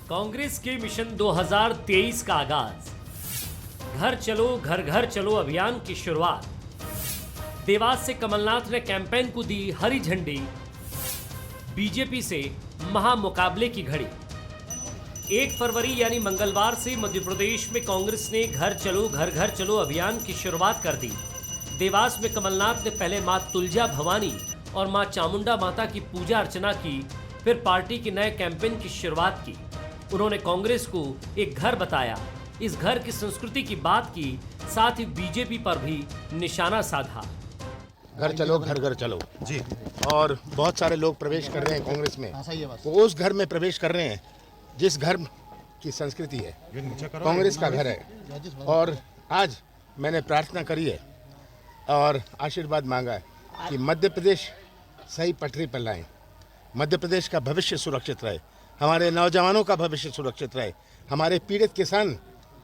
कांग्रेस के मिशन 2023 का आगाज, घर चलो घर घर चलो अभियान की शुरुआत। देवास से कमलनाथ ने कैंपेन को दी हरी झंडी, बीजेपी से महामुकाबले की घड़ी। 1 फरवरी यानी मंगलवार से मध्य प्रदेश में कांग्रेस ने घर घर चलो अभियान की शुरुआत कर दी। देवास में कमलनाथ ने पहले मां तुलजा भवानी और मां चामुंडा माता की पूजा अर्चना की, फिर पार्टी के नए कैंपेन की शुरुआत की। उन्होंने कांग्रेस को एक घर बताया, इस घर की संस्कृति की बात की, साथ ही बीजेपी पर भी निशाना साधा। घर चलो घर घर चलो जी। और बहुत सारे लोग प्रवेश कर रहे हैं कांग्रेस में, वो उस घर में प्रवेश कर रहे हैं जिस घर की संस्कृति है, कांग्रेस का घर है। और आज मैंने प्रार्थना करी है और आशीर्वाद मांगा है कि मध्य प्रदेश सही पटरी पर लाएं, मध्य प्रदेश का भविष्य सुरक्षित रहे, हमारे नौजवानों का भविष्य सुरक्षित रहे, हमारे पीड़ित किसान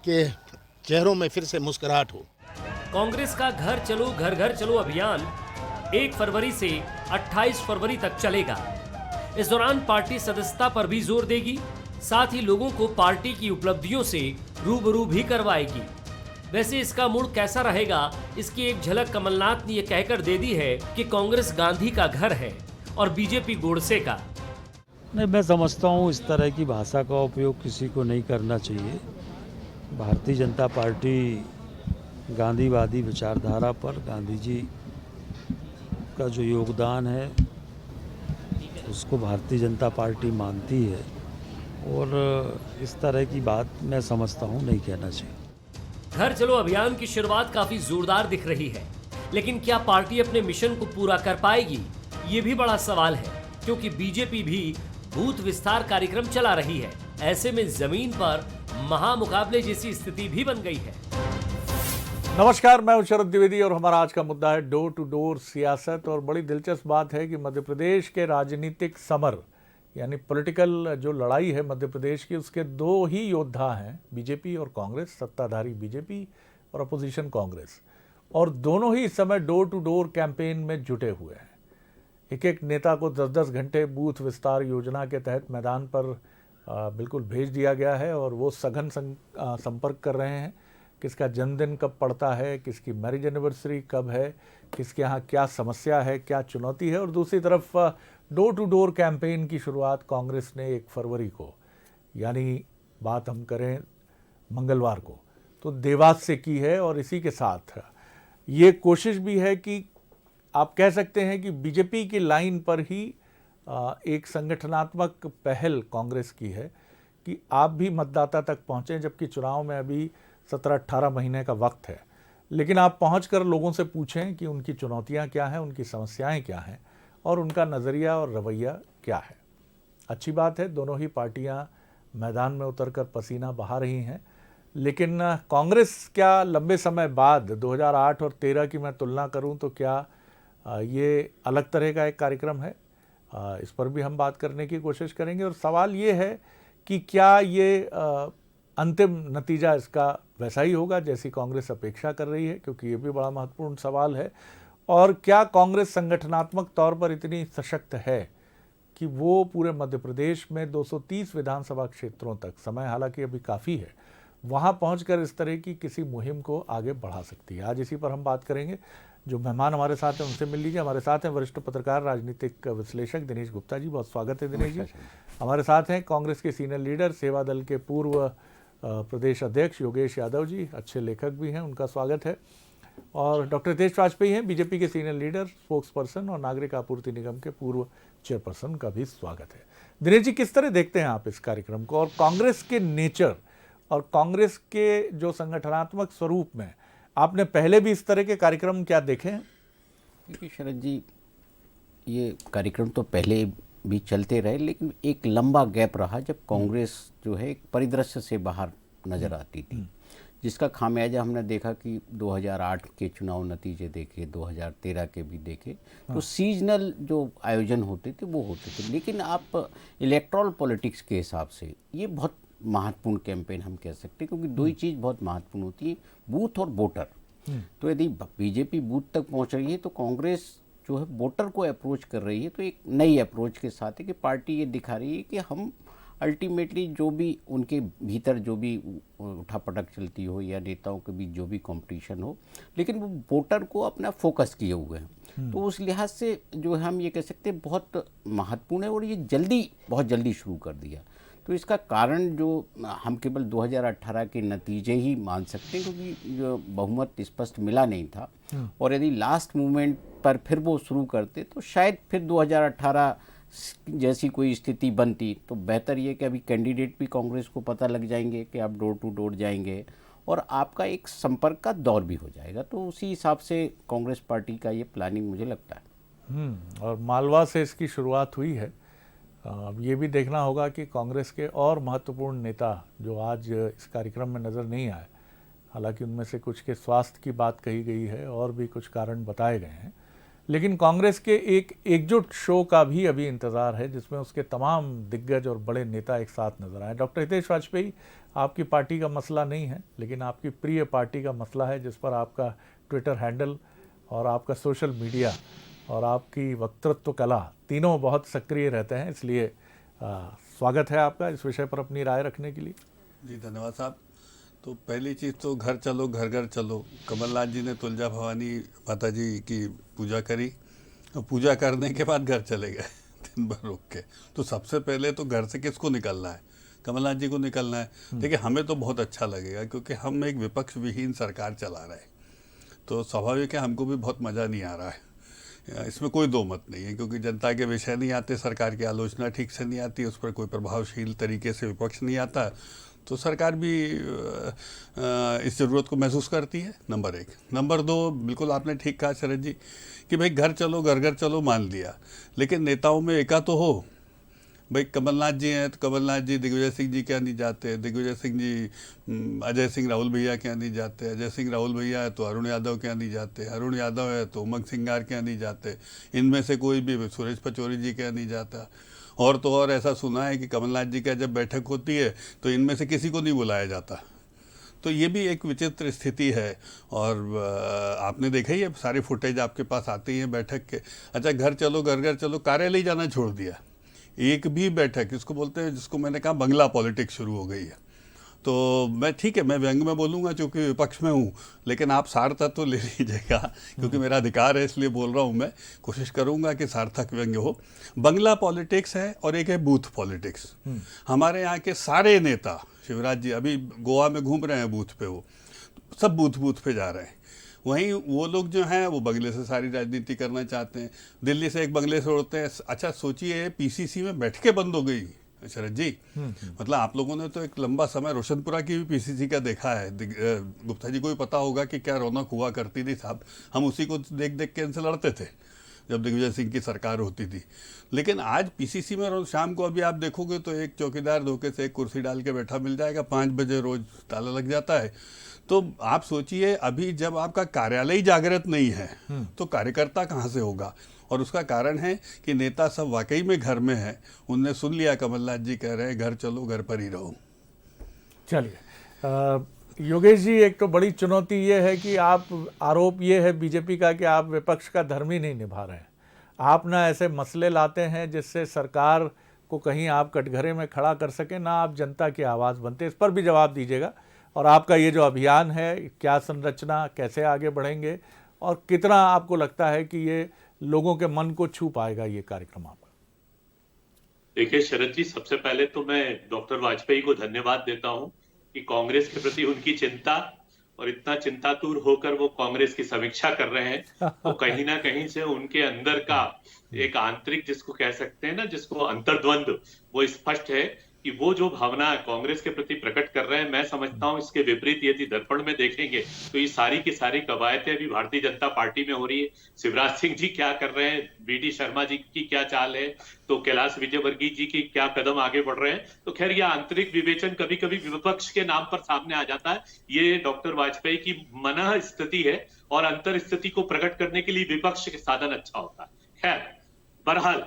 के चेहरों में फिर से मुस्कुराहट हो। कांग्रेस का घर घर चलो अभियान 1 फरवरी से 28 फरवरी तक चलेगा। इस दौरान पार्टी सदस्यता पर भी जोर देगी, साथ ही लोगों को पार्टी की उपलब्धियों से रूबरू भी करवाएगी। वैसे इसका मूड कैसा रहेगा, इसकी एक झलक कमलनाथ ने यह कहकर दे दी है कि कांग्रेस गांधी का घर है और बीजेपी गोडसे का। नहीं, मैं समझता हूँ इस तरह की भाषा का उपयोग किसी को नहीं करना चाहिए। भारतीय जनता पार्टी गांधीवादी विचारधारा पर गांधी जी का जो योगदान है उसको भारतीय जनता पार्टी मानती है, और इस तरह की बात मैं समझता हूँ नहीं कहना चाहिए। घर चलो अभियान की शुरुआत काफी जोरदार दिख रही है, लेकिन क्या पार्टी अपने मिशन को पूरा कर पाएगी, ये भी बड़ा सवाल है, क्योंकि बीजेपी भी बूथ विस्तार कार्यक्रम चला रही है। ऐसे में जमीन पर महामुकाबले जैसी स्थिति भी बन गई है। नमस्कार, मैं हूं शरद द्विवेदी और हमारा आज का मुद्दा है डोर टू डोर सियासत। और बड़ी दिलचस्प बात है कि मध्य प्रदेश के राजनीतिक समर यानी पॉलिटिकल जो लड़ाई है मध्य प्रदेश की, उसके 2 ही योद्धा हैं, बीजेपी और कांग्रेस, सत्ताधारी बीजेपी और अपोजिशन कांग्रेस। और दोनों ही इस समय डोर टू डोर कैंपेन में जुटे हुए हैं। एक एक नेता को 10-10 घंटे बूथ विस्तार योजना के तहत मैदान पर बिल्कुल भेज दिया गया है और वो सघन संपर्क कर रहे हैं। किसका जन्मदिन कब पड़ता है, किसकी मैरिज एनिवर्सरी कब है, किसके यहाँ क्या समस्या है, क्या चुनौती है। और दूसरी तरफ डोर टू डोर कैंपेन की शुरुआत कांग्रेस ने 1 फरवरी को, यानी बात हम करें मंगलवार को, तो देवास से की है। और इसी के साथ ये कोशिश भी है कि आप कह सकते हैं कि बीजेपी की लाइन पर ही एक संगठनात्मक पहल कांग्रेस की है कि आप भी मतदाता तक पहुँचें, जबकि चुनाव में अभी 17-18 महीने का वक्त है, लेकिन आप पहुंचकर लोगों से पूछें कि उनकी चुनौतियां क्या हैं, उनकी समस्याएं क्या हैं और उनका नज़रिया और रवैया क्या है। अच्छी बात है, दोनों ही पार्टियां मैदान में उतरकर पसीना बहा रही हैं, लेकिन कांग्रेस क्या लंबे समय बाद 2008 और 13 की मैं तुलना करूं तो क्या ये अलग तरह का एक कार्यक्रम है? इस पर भी हम बात करने की कोशिश करेंगे। और सवाल ये है कि क्या ये अंतिम नतीजा इसका वैसा ही होगा जैसी कांग्रेस अपेक्षा कर रही है, क्योंकि ये भी बड़ा महत्वपूर्ण सवाल है। और क्या कांग्रेस संगठनात्मक तौर पर इतनी सशक्त है कि वो पूरे मध्य प्रदेश में 230 विधानसभा क्षेत्रों तक, समय हालांकि अभी काफ़ी है, वहाँ पहुंचकर इस तरह की किसी मुहिम को आगे बढ़ा सकती है। आज इसी पर हम बात करेंगे। जो मेहमान हमारे साथ हैं उनसे मिल लीजिए। हमारे साथ हैं वरिष्ठ पत्रकार, राजनीतिक विश्लेषक दिनेश गुप्ता जी, बहुत स्वागत है दिनेश जी। हमारे साथ हैं कांग्रेस के सीनियर लीडर, सेवा दल के पूर्व प्रदेश अध्यक्ष योगेश यादव जी, अच्छे लेखक भी हैं, उनका स्वागत है। और डॉक्टर हितेश वाजपेयी हैं, बीजेपी के सीनियर लीडर, स्पोक्स पर्सन और नागरिक आपूर्ति निगम के पूर्व चेयरपर्सन, का भी स्वागत है। दिनेश जी, किस तरह देखते हैं आप इस कार्यक्रम को और कांग्रेस के नेचर और कांग्रेस के जो संगठनात्मक स्वरूप में आपने पहले भी इस तरह के कार्यक्रम क्या देखे हैं? देखिए शरद जी, ये कार्यक्रम तो पहले भी चलते रहे, लेकिन एक लंबा गैप रहा जब कांग्रेस जो है एक परिदृश्य से बाहर नज़र आती थी, जिसका खामियाजा हमने देखा कि 2008 के चुनाव नतीजे देखे, 2013 के भी देखे, तो सीजनल जो आयोजन होते थे वो होते थे। लेकिन आप इलेक्ट्रल पॉलिटिक्स के हिसाब से ये बहुत महत्वपूर्ण कैंपेन हम कह सकते हैं, क्योंकि 2 ही चीज़ बहुत महत्वपूर्ण होती है, बूथ और वोटर। तो यदि बीजेपी बूथ तक पहुंच रही है तो कांग्रेस जो है वोटर को अप्रोच कर रही है, तो एक नई अप्रोच के साथ है कि पार्टी ये दिखा रही है कि हम अल्टीमेटली जो भी उनके भीतर जो भी उठापटक चलती हो या नेताओं के बीच जो भी कंपटीशन हो, लेकिन वो वोटर को अपना फोकस किए हुए हैं। तो उस लिहाज से जो हम ये कह सकते हैं बहुत महत्वपूर्ण है, और ये बहुत जल्दी शुरू कर दिया। तो इसका कारण जो हम केवल 2018 के नतीजे ही मान सकते हैं, क्योंकि जो बहुमत स्पष्ट मिला नहीं था, और यदि लास्ट मोमेंट पर फिर वो शुरू करते तो शायद फिर 2018 जैसी कोई स्थिति बनती। तो बेहतर ये कि अभी कैंडिडेट भी कांग्रेस को पता लग जाएंगे कि आप डोर टू डोर जाएंगे, और आपका एक संपर्क का दौर भी हो जाएगा। तो उसी हिसाब से कांग्रेस पार्टी का ये प्लानिंग मुझे लगता है। और मालवा से इसकी शुरुआत हुई है। अब ये भी देखना होगा कि कांग्रेस के और महत्वपूर्ण नेता जो आज इस कार्यक्रम में नज़र नहीं आए, हालांकि उनमें से कुछ के स्वास्थ्य की बात कही गई है और भी कुछ कारण बताए गए हैं, लेकिन कांग्रेस के एक एकजुट शो का भी अभी इंतज़ार है जिसमें उसके तमाम दिग्गज और बड़े नेता एक साथ नजर आए। डॉक्टर हितेश वाजपेयी, आपकी पार्टी का मसला नहीं है, लेकिन आपकी प्रिय पार्टी का मसला है, जिस पर आपका ट्विटर हैंडल और आपका सोशल मीडिया और आपकी वक्तृत्व कला तीनों बहुत सक्रिय रहते हैं। इसलिए स्वागत है आपका इस विषय पर अपनी राय रखने के लिए। जी धन्यवाद साहब। तो पहली चीज़ तो घर चलो घर घर चलो, कमलनाथ जी ने तुलजा भवानी माता जी की पूजा करी, और पूजा करने के बाद घर चले गए दिन भर रुक के। तो सबसे पहले तो घर से किसको निकलना है? कमलनाथ जी को निकलना है। देखिए हमें तो बहुत अच्छा लगेगा, क्योंकि हम एक विपक्ष विहीन सरकार चला रहे हैं, तो स्वाभाविक है हमको भी बहुत मज़ा नहीं आ रहा है, इसमें कोई दो मत नहीं है। क्योंकि जनता के विषय नहीं आते, सरकार की आलोचना ठीक से नहीं आती, उस पर कोई प्रभावशील तरीके से विपक्ष नहीं आता, तो सरकार भी इस ज़रूरत को महसूस करती है, नंबर एक। नंबर दो, बिल्कुल आपने ठीक कहा शरद जी कि भाई घर चलो घर घर चलो मान लिया, लेकिन नेताओं में एका तो हो। भाई कमलनाथ जी हैं तो कमलनाथ जी दिग्विजय सिंह जी क्या नहीं जाते, दिग्विजय सिंह जी अजय सिंह राहुल भैया क्या नहीं जाते, अजय सिंह राहुल भैया है तो अरुण यादव क्या नहीं जाते, अरुण यादव है तो उमंग सिंगार क्या नहीं जाते, इनमें से कोई भी सुरेश पचौरी जी क्या नहीं जाता। और तो और ऐसा सुना है कि कमलनाथ जी का जब बैठक होती है तो इनमें से किसी को नहीं बुलाया जाता। तो ये भी एक विचित्र स्थिति है, और आपने देखा ही है, सारी फुटेज आपके पास आती है बैठक के। अच्छा घर चलो घर घर चलो, कार्यालय जाना छोड़ दिया, एक भी बैठक, इसको बोलते हैं, जिसको मैंने कहा बंगला पॉलिटिक्स शुरू हो गई है। तो मैं ठीक है, मैं व्यंग में बोलूँगा क्योंकि विपक्ष में हूँ, लेकिन आप सार्थक तो ले लीजिएगा, क्योंकि मेरा अधिकार है इसलिए बोल रहा हूँ। मैं कोशिश करूँगा कि सार्थक व्यंग्य हो। बंगला पॉलिटिक्स है और एक है बूथ पॉलिटिक्स। हमारे यहाँ के सारे नेता, शिवराज जी अभी गोवा में घूम रहे हैं बूथ पे, वो सब बूथ पे जा रहे हैं। वहीं वो लोग जो हैं वो बंगले से सारी राजनीति करना चाहते हैं, दिल्ली से एक बंगले से उड़ते हैं। अच्छा सोचिए, पीसीसी में बैठकें बंद हो गई शरद जी। मतलब आप लोगों ने तो एक लंबा समय रोशनपुरा की भी पीसीसी का देखा है, गुप्ता जी को भी पता होगा कि क्या रौनक हुआ करती थी साहब। हम उसी को देख देख के इनसे लड़ते थे जब दिग्विजय सिंह की सरकार होती थी। लेकिन आज पीसीसी में शाम को अभी आप देखोगे तो एक चौकीदार धोखे से एक कुर्सी डाल के बैठा मिल जाएगा, 5 बजे रोज ताला लग जाता है। तो आप सोचिए, अभी जब आपका कार्यालय जागृत नहीं है तो कार्यकर्ता कहाँ से होगा? और उसका कारण है कि नेता सब वाकई में घर में है। उनने सुन लिया कमलनाथ जी कह रहे हैं घर चलो घर पर ही रहो। चलिए योगेश जी, एक तो बड़ी चुनौती ये है कि आरोप ये है बीजेपी का कि आप विपक्ष का धर्म ही नहीं निभा रहे हैं। आप ना ऐसे मसले लाते हैं जिससे सरकार को कहीं आप कटघरे में खड़ा कर सकें, ना आप जनता की आवाज़ बनते। इस पर भी जवाब दीजिएगा। और आपका ये जो अभियान है, क्या संरचना, कैसे आगे बढ़ेंगे, और कितना आपको लगता है कि ये लोगों के मन को छू पाएगा ये कार्यक्रम आपका? देखिए शरद जी, सबसे पहले तो मैं डॉक्टर वाजपेयी को धन्यवाद देता हूं कि कांग्रेस के प्रति उनकी चिंता, और इतना चिंतातुर होकर वो कांग्रेस की समीक्षा कर रहे हैं, तो कहीं ना कहीं से उनके अंदर का एक आंतरिक, जिसको कह सकते हैं ना, जिसको अंतर्द्वंद, वो स्पष्ट है कि वो जो भावना कांग्रेस के प्रति प्रकट कर रहे हैं। मैं समझता हूं इसके विपरीत यदि दर्पण में देखेंगे तो ये सारी की सारी कवायतें अभी भारतीय जनता पार्टी में हो रही है। शिवराज सिंह जी क्या कर रहे हैं, बीडी शर्मा जी की क्या चाल है, तो कैलाश विजयवर्गीय जी की क्या कदम आगे बढ़ रहे हैं। तो खैर यह आंतरिक विवेचन कभी कभी विपक्ष के नाम पर सामने आ जाता है। ये डॉक्टर वाजपेयी की मनः स्थिति है, और अंतर स्थिति को प्रकट करने के लिए विपक्ष के साधन अच्छा होता है। खैर बहरहाल,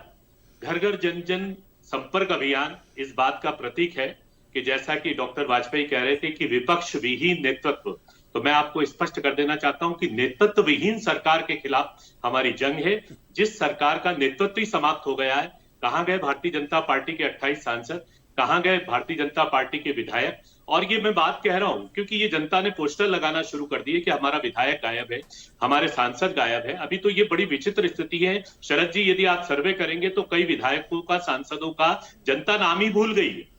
घर घर जन जन संपर्क अभियान इस बात का प्रतीक है कि जैसा कि डॉक्टर वाजपेयी कह रहे थे कि विपक्ष विहीन नेतृत्व, तो मैं आपको स्पष्ट कर देना चाहता हूं कि नेतृत्व विहीन सरकार के खिलाफ हमारी जंग है। जिस सरकार का नेतृत्व ही समाप्त हो गया है, कहां गए भारतीय जनता पार्टी के 28 सांसद? कहां गए भारतीय जनता पार्टी के विधायक? और ये मैं बात कह रहा हूं क्योंकि ये जनता ने पोस्टर लगाना शुरू कर दिए कि हमारा विधायक गायब है, हमारे सांसद गायब है। अभी तो ये बड़ी विचित्र स्थिति है शरद जी, यदि आप सर्वे करेंगे तो कई विधायकों का, सांसदों का जनता नाम ही भूल गई है।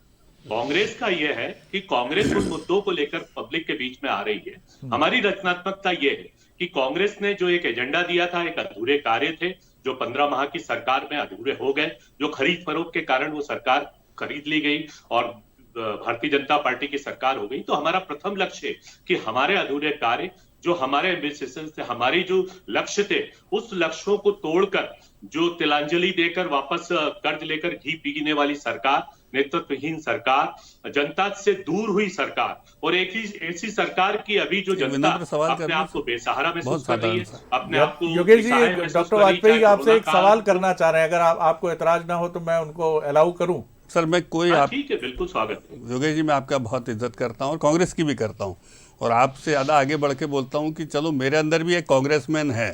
कांग्रेस का यह है कि कांग्रेस उन मुद्दों को लेकर पब्लिक के बीच में आ रही है। हमारी रचनात्मकता यह है कि कांग्रेस ने जो एक एजेंडा दिया था, एक अधूरे कार्य थे जो 15 माह की सरकार में अधूरे हो गए, जो खरीद फरोख्त के कारण वो सरकार खरीद ली गई और भारतीय जनता पार्टी की सरकार हो गई। तो हमारा प्रथम लक्ष्य है कि हमारे अधूरे कार्य, जो हमारे एम्बिशंस थे, हमारी जो लक्ष्य थे, उस लक्ष्यों को तोड़कर जो तिलांजलि देकर वापस कर्ज लेकर घी पीने वाली सरकार, नेतृत्वहीन सरकार, जनता से दूर हुई सरकार और एक ही ऐसी सरकार की अभी जो जनता अपने आप को बेसहारा महसूस कर रही है, अपने आप को योगेश जी, डॉक्टर वाजपेयी आपसे एक सवाल करना चाह रहे हैं, अगर आपको एतराज ना हो तो मैं उनको अलाउ करूं। सर मैं कोई आप ठीक है, बिल्कुल स्वागत है। योगेश जी, मैं आपका बहुत इज्जत करता हूं और कांग्रेस की भी करता हूं और आपसे ज़्यादा आगे बढ़ के बोलता हूं कि चलो मेरे अंदर भी एक कांग्रेसमैन है,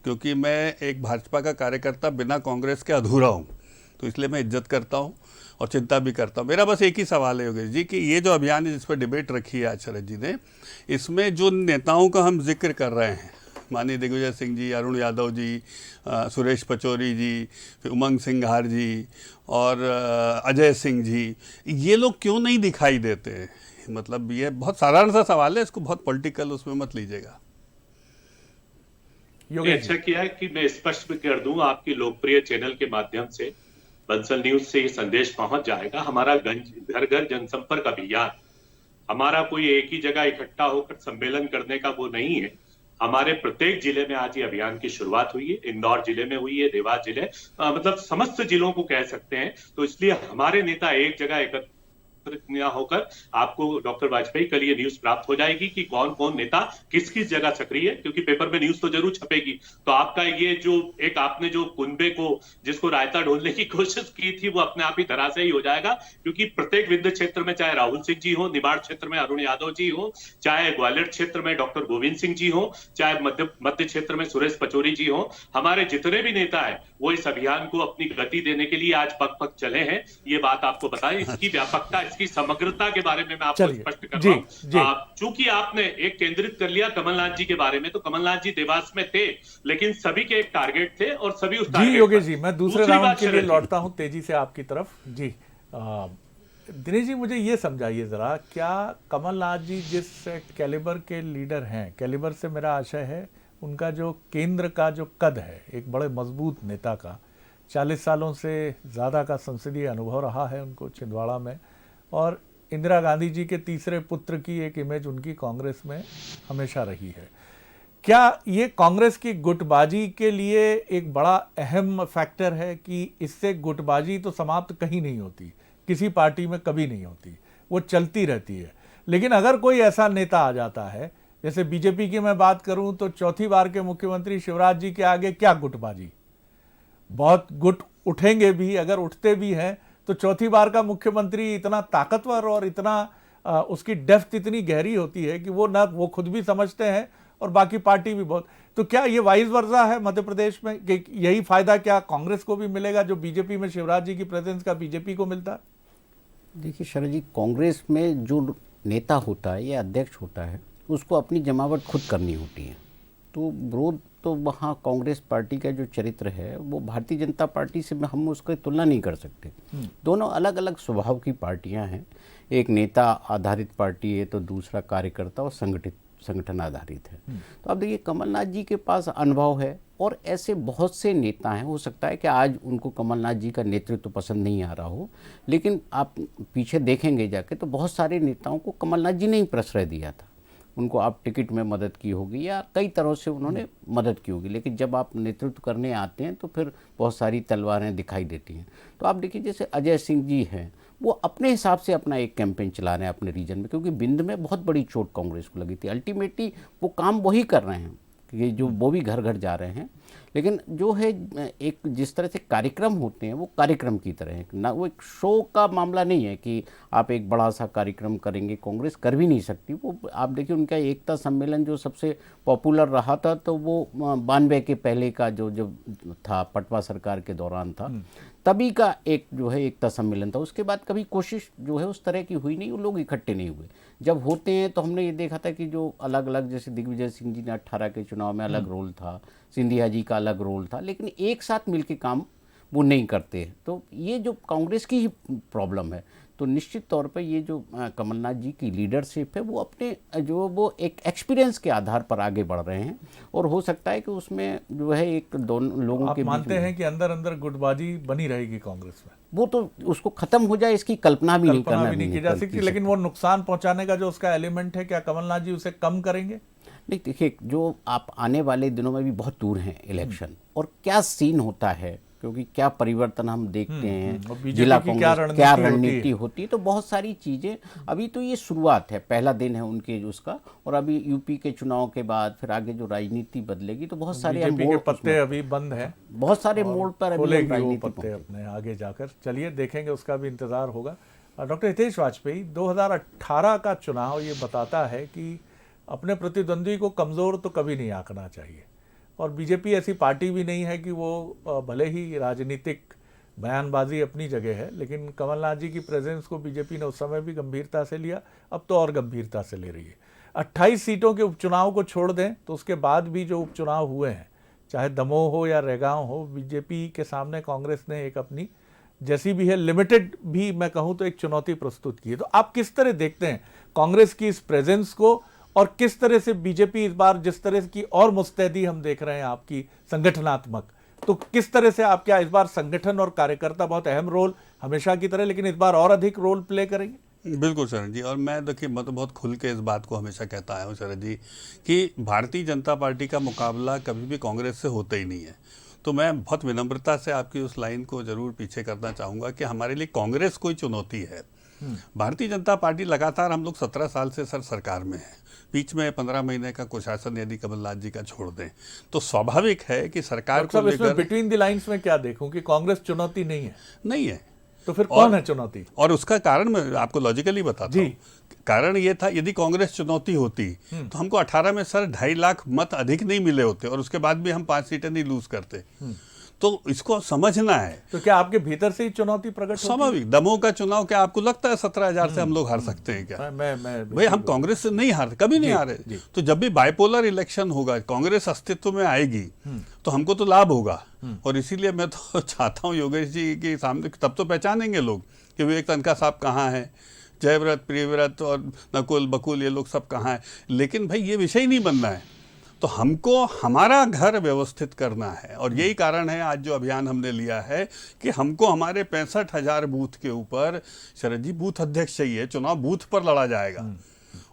क्योंकि मैं एक भाजपा का कार्यकर्ता बिना कांग्रेस के अधूरा हूं, तो इसलिए मैं इज्जत करता हूं और चिंता भी करता हूं। मेरा बस एक ही सवाल है योगेश जी कि ये जो अभियान है जिस पर डिबेट रखी है आज शरद जी ने, इसमें जो नेताओं का हम जिक्र कर रहे हैं, माननीय दिग्विजय सिंह जी, अरुण यादव जी, सुरेश पचौरी जी, फिर उमंग सिंघार जी और अजय सिंह जी, ये लोग क्यों नहीं दिखाई देते? मतलब ये बहुत साधारण सा सवाल है, इसको बहुत पॉलिटिकल उसमें मत लीजिएगा। अच्छा किया है कि मैं स्पष्ट भी कर दूं, आपकी लोकप्रिय चैनल के माध्यम से, बंसल न्यूज से ये संदेश पहुंच जाएगा। हमारा घर घर जनसंपर्क अभियान, हमारा कोई एक ही जगह इकट्ठा होकर सम्मेलन करने का वो नहीं है। हमारे प्रत्येक जिले में आज ये अभियान की शुरुआत हुई है। इंदौर जिले में हुई है, देवास जिले, मतलब समस्त जिलों को कह सकते हैं। तो इसलिए हमारे नेता एक जगह एकत्रित होकर आपको डॉक्टर वाजपेयी कल ये न्यूज प्राप्त हो जाएगी कि कौन कौन नेता किस किस जगह सक्रिय है, क्योंकि पेपर में न्यूज तो जरूर छपेगी। तो आपका ये जो एक आपने जो कुनबे को जिसको रायता ढोलने की कोशिश की थी, वो अपने आप ही धराशायी हो जाएगा, क्योंकि प्रत्येक विंध्य क्षेत्र में चाहे राहुल सिंह जी हो, निमाड़ क्षेत्र में अरुण यादव जी हो, चाहे ग्वालियर क्षेत्र में डॉक्टर गोविंद सिंह जी हो, चाहे मध्य क्षेत्र में सुरेश पचौरी जी हो, हमारे जितने भी नेता है वो इस अभियान को अपनी गति देने के लिए आज पग पग चले हैं। ये बात आपको बताएं, इसकी व्यापकता, इसकी समग्रता के बारे में मैं आपको स्पष्ट कर रहा हूं। चूंकि आपने एक केंद्रित कर लिया कमलनाथ जी के बारे में, तो कमलनाथ जी देवास में थे, लेकिन सभी के एक टारगेट थे और सभी उस टारगेट। जी योगेश जी, मैं दूसरे राउंड के लिए लौटता हूं तेजी से आपकी तरफ। जी दिनेश जी, मुझे ये समझाइए जरा, क्या कमलनाथ जी जिस कैलिबर के लीडर हैं, कैलिबर से मेरा आशय है उनका जो केंद्र का जो कद है, एक बड़े मजबूत नेता का, 40 सालों से ज़्यादा का संसदीय अनुभव रहा है उनको छिंदवाड़ा में, और इंदिरा गांधी जी के तीसरे पुत्र की एक इमेज उनकी कांग्रेस में हमेशा रही है। क्या ये कांग्रेस की गुटबाजी के लिए एक बड़ा अहम फैक्टर है कि इससे गुटबाजी तो समाप्त कहीं नहीं होती, किसी पार्टी में कभी नहीं होती, वो चलती रहती है। लेकिन अगर कोई ऐसा नेता आ जाता है, जैसे बीजेपी की मैं बात करूं तो चौथी बार के मुख्यमंत्री शिवराज जी के आगे क्या गुटबाजी, बहुत गुट उठेंगे भी, अगर उठते भी हैं तो चौथी बार का मुख्यमंत्री इतना ताकतवर और इतना उसकी डेप्थ इतनी गहरी होती है कि वो खुद भी समझते हैं और बाकी पार्टी भी बहुत। तो क्या ये वाइस वर्सा है मध्य प्रदेश में कि यही फायदा क्या कांग्रेस को भी मिलेगा जो बीजेपी में शिवराज जी की प्रेजेंस का बीजेपी को मिलता है? देखिए शरद जी, कांग्रेस में जो नेता होता है या अध्यक्ष होता है, उसको अपनी जमावट खुद करनी होती है। तो विरोध तो वहाँ कांग्रेस पार्टी का जो चरित्र है वो भारतीय जनता पार्टी से हम उसकी तुलना नहीं कर सकते। दोनों अलग अलग स्वभाव की पार्टियां हैं। एक नेता आधारित पार्टी है तो दूसरा कार्यकर्ता और संगठन आधारित है। तो अब देखिए, कमलनाथ जी के पास अनुभव है और ऐसे बहुत से नेता हैं। हो सकता है कि आज उनको कमलनाथ जी का नेतृत्व पसंद नहीं आ रहा हो, लेकिन आप पीछे देखेंगे जाके तो बहुत सारे नेताओं को कमलनाथ जी ने ही प्रश्रय दिया था। उनको आप टिकट में मदद की होगी या कई तरह से उन्होंने मदद की होगी, लेकिन जब आप नेतृत्व करने आते हैं तो फिर बहुत सारी तलवारें दिखाई देती हैं। तो आप देखिए, जैसे अजय सिंह जी हैं, वो अपने हिसाब से अपना एक कैंपेन चला रहे हैं अपने रीजन में, क्योंकि बिंद में बहुत बड़ी चोट कांग्रेस को लगी थी। अल्टीमेटली वो काम वही कर रहे हैं कि जो वो भी घर घर जा रहे हैं, लेकिन जो है एक जिस तरह से कार्यक्रम होते हैं वो कार्यक्रम की तरह है ना, वो एक शो का मामला नहीं है कि आप एक बड़ा सा कार्यक्रम करेंगे। कांग्रेस कर भी नहीं सकती वो। आप देखिए उनका एकता सम्मेलन जो सबसे पॉपुलर रहा था तो वो 92 के पहले का जो था, पटवा सरकार के दौरान था, तभी का एक जो है एकता सम्मेलन था। उसके बाद कभी कोशिश जो है उस तरह की हुई नहीं, वो लोग इकट्ठे नहीं हुए। जब होते हैं तो हमने ये देखा था कि जो अलग अलग, जैसे दिग्विजय सिंह जी ने 18 के चुनाव में अलग रोल था, सिंधिया जी का अलग रोल था, लेकिन एक साथ मिलकर काम वो नहीं करते। तो ये जो कांग्रेस की ही प्रॉब्लम है। तो निश्चित तौर पे ये जो कमलनाथ जी की लीडरशिप है वो अपने जो वो एक एक्सपीरियंस के आधार पर आगे बढ़ रहे हैं, और हो सकता है कि उसमें जो है एक दोनों लोगों के आप मानते हैं कि अंदर अंदर गुटबाजी बनी रहेगी कांग्रेस में? वो तो उसको खत्म हो जाए इसकी कल्पना भी नहीं की जा सकती, लेकिन वो नुकसान पहुंचाने का जो उसका एलिमेंट है, क्या कमलनाथ जी उसे कम करेंगे? नहीं, देखिए जो आप आने वाले दिनों में भी बहुत दूर हैं इलेक्शन, और क्या सीन होता है, क्योंकि क्या परिवर्तन हम देखते हैं, जिला कांग्रेस क्या रणनीति होती है, तो बहुत सारी चीजें। अभी तो ये शुरुआत है, पहला दिन है उनके उसका, और अभी यूपी के चुनाव के बाद फिर आगे जो राजनीति बदलेगी तो बहुत सारे बीजेपी के पत्ते अभी बंद हैं, बहुत सारे मोड़ पर अभी राजनीति पत्ते अपने आगे जाकर। चलिए देखेंगे, उसका भी इंतजार होगा। डॉक्टर हितेश वाजपेयी, 2018 का चुनाव ये बताता है कि अपने प्रतिद्वंदी को कमजोर तो कभी नहीं आंकना चाहिए, और बीजेपी ऐसी पार्टी भी नहीं है कि वो भले ही राजनीतिक बयानबाजी अपनी जगह है, लेकिन कमलनाथ जी की प्रेजेंस को बीजेपी ने उस समय भी गंभीरता से लिया, अब तो और गंभीरता से ले रही है। 28 सीटों के उपचुनाव को छोड़ दें तो उसके बाद भी जो उपचुनाव हुए हैं, चाहे दमोह हो या रेगांव हो, बीजेपी के सामने कांग्रेस ने एक अपनी जैसी भी है लिमिटेड भी मैं कहूँ तो एक चुनौती प्रस्तुत की है। तो आप किस तरह देखते हैं कांग्रेस की इस प्रेजेंस को, और किस तरह से बीजेपी इस बार जिस तरह की और मुस्तैदी हम देख रहे हैं आपकी संगठनात्मक, तो किस तरह से आप क्या इस बार संगठन और कार्यकर्ता बहुत अहम रोल हमेशा की तरह, लेकिन इस बार और अधिक रोल प्ले करेंगे? बिल्कुल शरद जी, और मैं देखिए मैं तो बहुत खुल के इस बात को हमेशा कहता आया हूँ शरद जी कि भारतीय जनता पार्टी का मुकाबला कभी भी कांग्रेस से होता ही नहीं है। तो मैं बहुत विनम्रता से आपकी उस लाइन को जरूर पीछे करना चाहूँगा कि हमारे लिए कांग्रेस कोई चुनौती है। भारतीय जनता पार्टी लगातार, हम लोग 17 साल से सरकार में है, बीच में 15 महीने का कुशासन यदि कमलनाथ जी का छोड़ दें तो स्वाभाविक है कि सरकार को लेकर बिटवीन द लाइंस में क्या देखूं कि कांग्रेस चुनौती नहीं है, तो फिर कौन है चुनौती? और उसका कारण मैं आपको लॉजिकली बताता हूं। कारण ये था, यदि कांग्रेस चुनौती होती तो हमको 18 में सर 2.5 लाख मत अधिक नहीं मिले होते, और उसके बाद भी हम 5 सीटें नहीं लूज करते। तो इसको समझना है। तो क्या आपके भीतर से ही चुनौती प्रकट होती है? स्वाभाविक। दमोह का चुनाव क्या आपको लगता है 17,000 से हम लोग हार सकते हैं क्या? भाई हम कांग्रेस से नहीं हारते, कभी नहीं हारे। तो जब भी बाइपोलर इलेक्शन होगा, कांग्रेस अस्तित्व में आएगी तो हमको तो लाभ होगा। और इसीलिए मैं तो चाहता हूँ योगेश जी के सामने, तब तो पहचानेंगे लोग कि विवेक तनखा साहब कहाँ हैं, जयव्रत, प्रियव्रत और नकुल बकुल ये लोग सब कहाँ हैं। लेकिन भाई ये विषय नहीं बनना है, तो हमको हमारा घर व्यवस्थित करना है। और यही कारण है आज जो अभियान हमने लिया है कि हमको हमारे 65,000 बूथ के ऊपर शरद जी बूथ अध्यक्ष चाहिए। चुनाव बूथ पर लड़ा जाएगा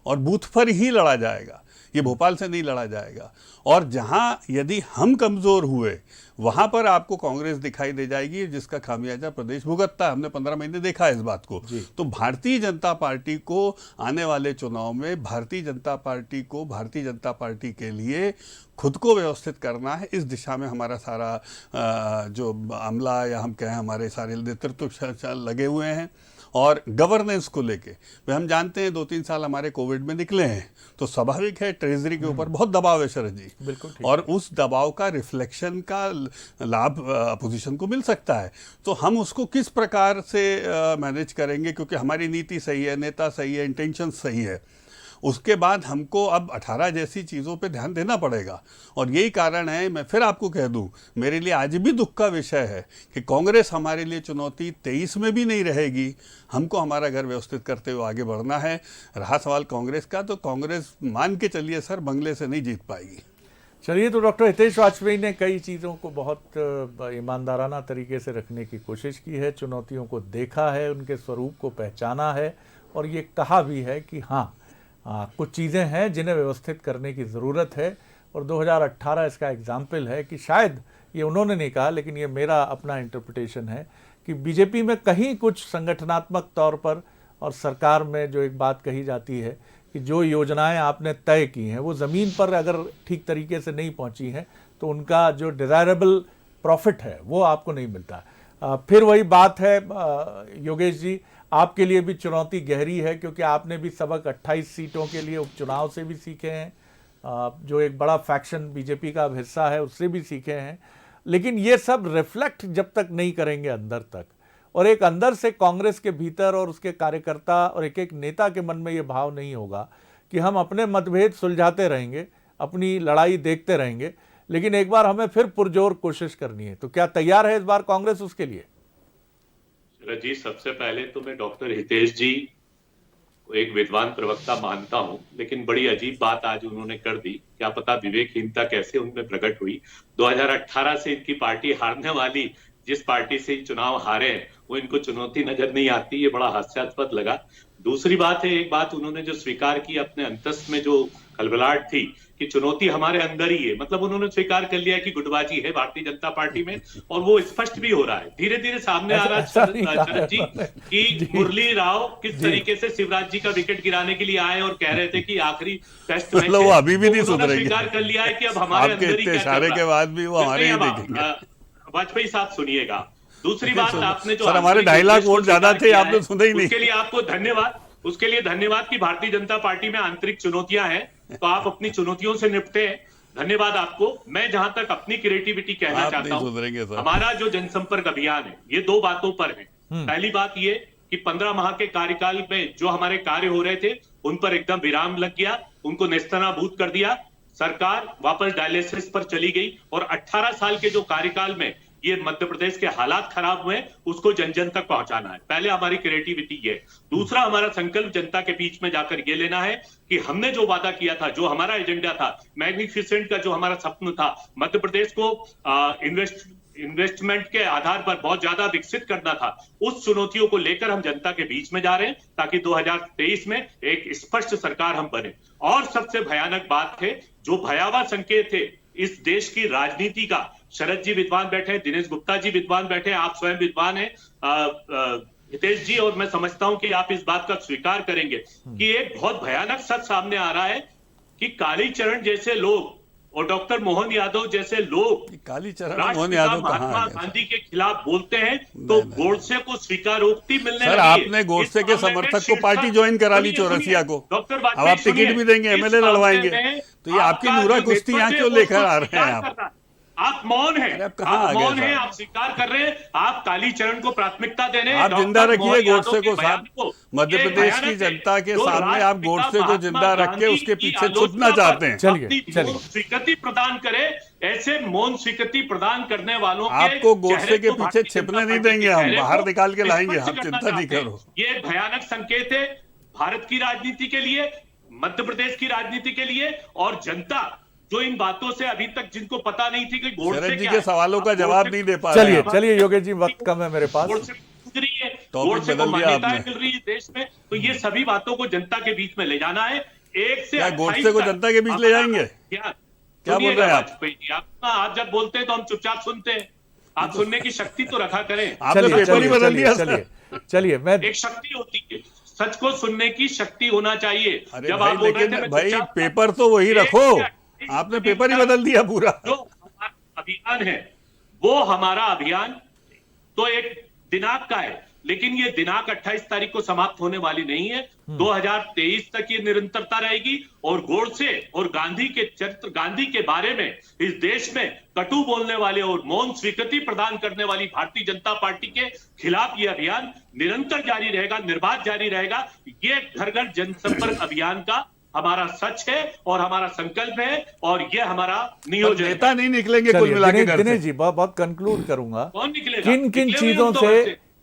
और बूथ पर ही लड़ा जाएगा, ये भोपाल से नहीं लड़ा जाएगा। और जहां यदि हम कमजोर हुए वहां पर आपको कांग्रेस दिखाई दे जाएगी, जिसका खामियाजा प्रदेश भुगतता है। हमने 15 महीने देखा है इस बात को। तो भारतीय जनता पार्टी को आने वाले चुनाव में भारतीय जनता पार्टी के लिए खुद को व्यवस्थित करना है। इस दिशा में हमारा सारा जो अमला या हम कहें हमारे सारे नेतृत्व लगे हुए हैं। और गवर्नेंस को लेके हम जानते हैं 2-3 साल हमारे कोविड में निकले हैं, तो स्वाभाविक है ट्रेजरी के ऊपर बहुत दबाव है शरद जी। बिल्कुल। और उस दबाव का रिफ्लेक्शन का लाभ अपोजिशन को मिल सकता है। तो हम उसको किस प्रकार से मैनेज करेंगे, क्योंकि हमारी नीति सही है, नेता सही है, इंटेंशन सही है। उसके बाद हमको अब 18 जैसी चीज़ों पे ध्यान देना पड़ेगा। और यही कारण है, मैं फिर आपको कह दूं, मेरे लिए आज भी दुख का विषय है कि कांग्रेस हमारे लिए चुनौती 23 में भी नहीं रहेगी। हमको हमारा घर व्यवस्थित करते हुए आगे बढ़ना है। रहा सवाल कांग्रेस का, तो कांग्रेस मान के चलिए सर बंगले से नहीं जीत पाएगी। चलिए, तो डॉक्टर हितेश वाजपेयी ने कई चीज़ों को बहुत ईमानदाराना तरीके से रखने की कोशिश की है, चुनौतियों को देखा है, उनके स्वरूप को पहचाना है, और ये कहा भी है कि हाँ कुछ चीज़ें हैं जिन्हें व्यवस्थित करने की ज़रूरत है। और 2018 इसका एग्जाम्पल है कि शायद ये उन्होंने नहीं कहा, लेकिन ये मेरा अपना इंटरप्रिटेशन है कि बीजेपी में कहीं कुछ संगठनात्मक तौर पर और सरकार में जो एक बात कही जाती है कि जो योजनाएं आपने तय की हैं वो ज़मीन पर अगर ठीक तरीके से नहीं पहुंची हैं तो उनका जो डिज़ायरेबल प्रॉफिट है वो आपको नहीं मिलता। फिर वही बात है योगेश जी, आपके लिए भी चुनौती गहरी है क्योंकि आपने भी सबक 28 सीटों के लिए उपचुनाव से भी सीखे हैं, जो एक बड़ा फैक्शन बीजेपी का अब हिस्सा है उससे भी सीखे हैं, लेकिन ये सब रिफ्लेक्ट जब तक नहीं करेंगे अंदर तक, और एक अंदर से कांग्रेस के भीतर और उसके कार्यकर्ता और एक एक नेता के मन में ये भाव नहीं होगा कि हम अपने मतभेद सुलझाते रहेंगे, अपनी लड़ाई देखते रहेंगे, लेकिन एक बार हमें फिर पुरजोर कोशिश करनी है, तो क्या तैयार है इस बार कांग्रेस उसके लिए? शरद जी, सबसे पहले तो मैं डॉक्टर हितेश जी को एक विद्वान प्रवक्ता मानता हूं, लेकिन बड़ी अजीब बात आज उन्होंने कर दी। क्या पता विवेकहीनता कैसे उनमें प्रकट हुई। 2018 से इनकी पार्टी हारने वाली, जिस पार्टी से चुनाव हारे हैं वो इनको चुनौती नजर नहीं आती, ये बड़ा हास्यास्पद लगा। दूसरी बात है, एक बात उन्होंने जो स्वीकार की अपने अंतस में जो खलबलाहट थी कि चुनौती हमारे अंदर ही है, मतलब उन्होंने स्वीकार कर लिया कि गुटबाजी है भारतीय जनता पार्टी में, और वो स्पष्ट भी हो रहा है, धीरे धीरे सामने आ रहा है शरद जी कि मुरली राव किस तरीके से शिवराज जी का विकेट गिराने के लिए आए और कह रहे थे कि आखिरी टेस्ट मैच, वो अभी भी नहीं सुधरेंगे। स्वीकार कर लिया है कि अब हमारे अंदर ही इशारे के बाद भी वो हमारे ही देखेंगे। वाजपेयी साहब सुनिएगा, दूसरी बात आपने जो सर हमारे 2.5 लाख वोट ज्यादा थे, आपने सुने ही नहीं। उसके लिए आपको धन्यवाद, उसके लिए धन्यवाद कि भारतीय जनता पार्टी में आंतरिक चुनौतियां हैं, तो आप अपनी चुनौतियों से निपटे हैं, धन्यवाद आपको। मैं जहां तक अपनी क्रिएटिविटी कहना चाहता हूं, हमारा जो जनसंपर्क अभियान है ये 2 बातों पर है। पहली बात ये कि 15 माह के कार्यकाल में जो हमारे कार्य हो रहे थे उन पर एकदम विराम लग गया, उनको नेस्तनाबूद कर दिया, सरकार वापस डायलिसिस पर चली गई, और 18 साल के जो कार्यकाल में ये मध्य प्रदेश के हालात खराब हुए उसको जन जन तक पहुंचाना है। पहले हमारी क्रिएटिविटी ये। दूसरा हमारा संकल्प जनता के बीच में जाकर ये लेना है कि हमने जो वादा किया था, जो हमारा एजेंडा था, मैग्निफिसेंट का जो हमारा सपना था, मध्य प्रदेश को इन्वेस्टमेंट के आधार पर बहुत ज्यादा विकसित करना था, उस चुनौतियों को लेकर हम जनता के बीच में जा रहे हैं ताकि 2023 में एक स्पष्ट सरकार हम बने। और सबसे भयानक बात है, जो भयावह संकेत है इस देश की राजनीति का, शरद जी विद्वान बैठे हैं, दिनेश गुप्ता जी विद्वान बैठे हैं, आप स्वयं विद्वान हैं हितेश जी, और मैं समझता हूं कि आप इस बात का स्वीकार करेंगे कि एक बहुत भयानक सच सामने आ रहा है कि कालीचरण जैसे लोग और डॉक्टर मोहन यादव जैसे लोग कालीचरण मोहन यादव महात्मा गांधी के खिलाफ बोलते हैं तो गोडसे को स्वीकारोक्ति मिलने सर, आपने गोडसे के समर्थक को पार्टी ज्वाइन करा ली, चौरसिया को, अब आप टिकट भी देंगे, एमएलए लड़वाएंगे, तो ये आपकी नूरा कुश्ती यहाँ क्यों लेकर आ रहे हैं? आप मौन हैं, आप मौन हैं, आप स्वीकार कर रहे हैं, आप कालीचरण को प्राथमिकता दे रहे हैं। आप जिंदा रखिए गोडसे को साथ, मध्य प्रदेश की जनता के सामने आप गोडसे को जिंदा रख के उसके पीछे छुपना चाहते हैं। चलिए स्वीकृति प्रदान करे, ऐसे मौन स्वीकृति प्रदान करने वालों के आपको गोडसे के पीछे छिपने नहीं देंगे, हम बाहर निकाल के लाएंगे, आप चिंता नहीं करो। ये भयानक संकेत है भारत की राजनीति के लिए, मध्य प्रदेश की राजनीति के लिए, और जनता जो इन बातों से अभी तक जिनको पता नहीं थी कि गोडसे जी के सवालों का जवाब नहीं दे पा रहे। चलिए चलिए योगेश जी, वक्त कम है मेरे पास। गोडसे को मान्यताएं मिल रही है देश में, तो ये सभी बातों को जनता के बीच में ले जाना है। एक से गोडसे को जनता के बीच ले जाएंगे? क्या बोल रहे हैं आप जब बोलते हैं तो हम चुपचाप सुनते हैं, आप सुनने की शक्ति तो रखा करें। आपने पेपर ही बदल दिया। चलिए मैं, एक शक्ति होती है, सच को सुनने की शक्ति होना चाहिए। जब आप बोल रहे थे भाई पेपर तो वही रखो, आपने पेपर ही बदल दिया पूरा। जो अभियान है वो हमारा अभियान तो एक दिनांक का है, लेकिन ये दिनांक 28 तारीख को समाप्त होने वाली नहीं है। 2023 तक ये निरंतरता रहेगी, और गोडसे और गांधी के चरित्र, गांधी के बारे में इस देश में कटु बोलने वाले और मौन स्वीकृति प्रदान करने वाली भारतीय जनता पार्टी के खिलाफ ये अभियान निरंतर जारी रहेगा, निर्बाध जारी रहेगा। ये घर घर जनसंपर्क अभियान का हमारा सच है और हमारा संकल्प है, और ये हमारा नियोजन। नेता नहीं निकलेंगे कुल मिला के। दिनेश जी बहुत कंक्लूड करूंगा, कौन निकलेगा?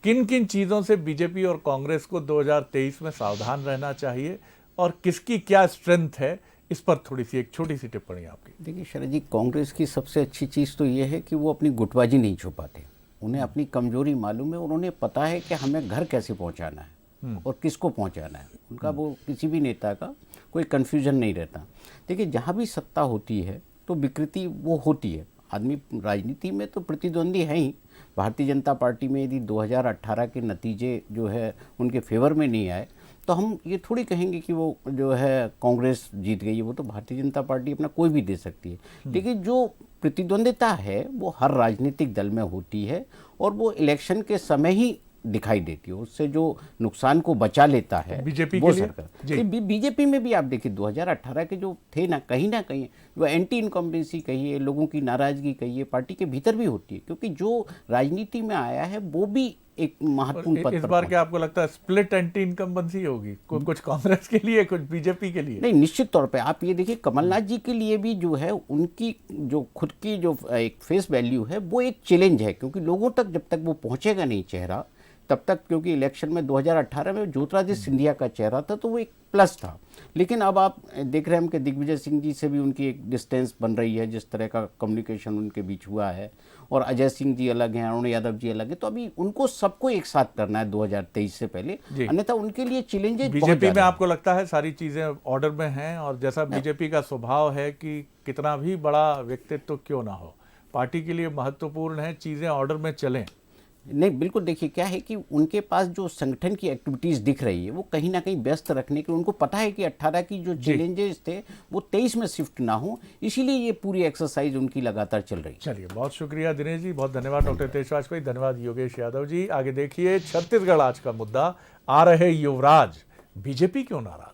किन किन चीजों से बीजेपी और कांग्रेस को 2023 में सावधान रहना चाहिए, और किसकी क्या स्ट्रेंथ है, इस पर थोड़ी सी एक छोटी सी टिप्पणी आपकी। देखिए शरद जी, कांग्रेस की सबसे अच्छी चीज़ तो ये है कि वो अपनी गुटबाजी नहीं छुपाते, उन्हें अपनी कमजोरी मालूम है, और उन्हें पता है कि हमें घर कैसे पहुंचाना है और किसको पहुंचाना है। उनका वो किसी भी नेता का कोई कन्फ्यूजन नहीं रहता। देखिए जहाँ भी सत्ता होती है तो विकृति वो होती है, आदमी राजनीति में तो प्रतिद्वंदी है ही। भारतीय जनता पार्टी में यदि 2018 के नतीजे जो है उनके फेवर में नहीं आए तो हम ये थोड़ी कहेंगे कि वो जो है कांग्रेस जीत गई है, वो तो भारतीय जनता पार्टी अपना कोई भी दे सकती है। लेकिन जो प्रतिद्वंदिता है वो हर राजनीतिक दल में होती है और वो इलेक्शन के समय ही दिखाई देती है, उससे जो नुकसान को बचा लेता है बीजेपी वो के लिए? सरकार। बीजेपी में भी आप देखिए 2018 के जो थे ना कहीं जो एंटी इनकम्बेंसी कहिए, लोगों की नाराजगी कहिए, पार्टी के भीतर भी होती है, क्योंकि जो राजनीति में आया है वो भी एक महत्वपूर्ण पद इस पर बार क्या आपको लगता है स्प्लिट एंटी इनकम्बेंसी होगी, कुछ कांग्रेस के लिए, कुछ बीजेपी के लिए? नहीं, निश्चित तौर पे आप ये देखिए कमलनाथ जी के लिए भी जो है उनकी जो खुद की जो एक फेस वैल्यू है वो एक चैलेंज है, क्योंकि लोगों तक जब तक वो पहुंचेगा नहीं चेहरा तब तक, क्योंकि इलेक्शन में 2018 में ज्योतिरादित्य सिंधिया का चेहरा था तो वो एक प्लस था। लेकिन अब आप देख रहे हैं कि दिग्विजय सिंह जी से भी उनकी एक डिस्टेंस बन रही है, जिस तरह का कम्युनिकेशन उनके बीच हुआ है, और अजय सिंह जी अलग हैं, अरुण यादव जी अलग हैं, तो अभी उनको सबको एक साथ करना है 2023 से पहले, अन्यथा उनके लिए चैलेंजेस बहुत बीजेपी में ज़्यादा आपको लगता है सारी चीजें ऑर्डर में हैं, और जैसा बीजेपी का स्वभाव है कि कितना भी बड़ा व्यक्तित्व क्यों ना हो, पार्टी के लिए महत्वपूर्ण है चीजें ऑर्डर में चलें? नहीं, बिल्कुल देखिए क्या है कि उनके पास जो संगठन की एक्टिविटीज़ दिख रही है वो कहीं ना कहीं व्यस्त रखने के, उनको पता है कि 18 की जो चैलेंजेस थे वो 23 में शिफ्ट ना हो, इसीलिए ये पूरी एक्सरसाइज उनकी लगातार चल रही है। चलिए, बहुत शुक्रिया दिनेश जी, बहुत धन्यवाद डॉक्टर तेज वाजपेयी, धन्यवाद योगेश यादव जी। आगे देखिए छत्तीसगढ़ आज का मुद्दा, आ रहे युवराज, बीजेपी क्यों नाराज?